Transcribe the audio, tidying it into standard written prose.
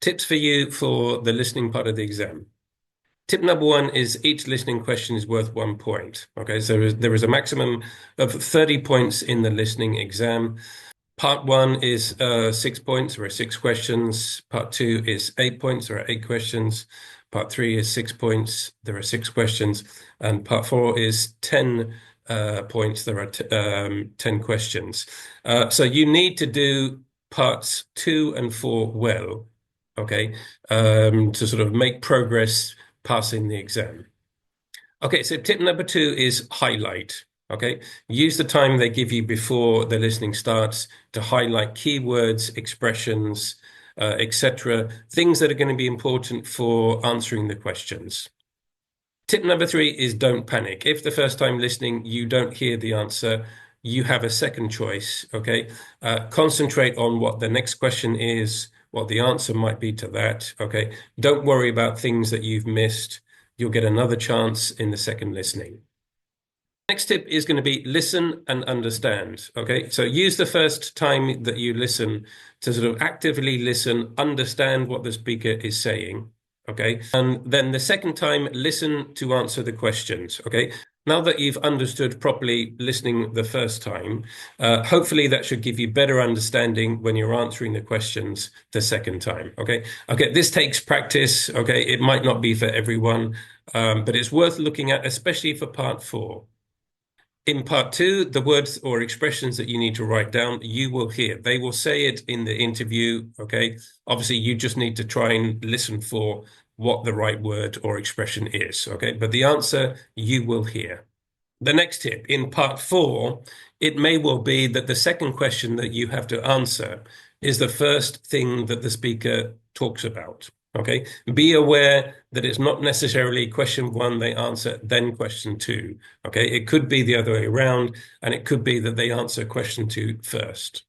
Tips for you for the listening part of the exam. Tip number one is each listening question is worth 1 point. Okay, so there is a maximum of 30 points in the listening exam. Part one is 6 points, there are 6 questions. Part two is 8 points, there are 8 questions. Part three is 6 points, there are 6 questions. And part four is 10 points, there are 10 questions. So you need to do parts 2 and 4 well, okay, to sort of make progress passing the exam. Okay, so tip number 2 is highlight. Okay, use the time they give you before the listening starts to highlight keywords, expressions, etc., things that are going to be important for answering the questions. Tip number 3 is don't panic. If the first time listening you don't hear the answer, you have a second choice. Okay, concentrate on what the next question is, what the answer might be to that. Okay, don't worry about things that you've missed. You'll get another chance in the second listening. Next tip is going to be listen and understand. Okay, so use the first time that you listen to sort of actively listen, understand what the speaker is saying. Okay, and then the second time, listen to answer the questions. Okay, now that you've understood properly listening the first time, hopefully that should give you better understanding when you're answering the questions the second time. Okay, this takes practice. Okay, it might not be for everyone, but it's worth looking at, especially for part 4. In part 2, the words or expressions that you need to write down, you will hear. They will say it in the interview, okay? Obviously, you just need to try and listen for what the right word or expression is, okay? But the answer, you will hear. The next tip, in part 4, it may well be that the second question that you have to answer is the first thing that the speaker talks about. Okay, be aware that it's not necessarily question 1 they answer, then question 2. Okay, it could be the other way around, and it could be that they answer question 2 first.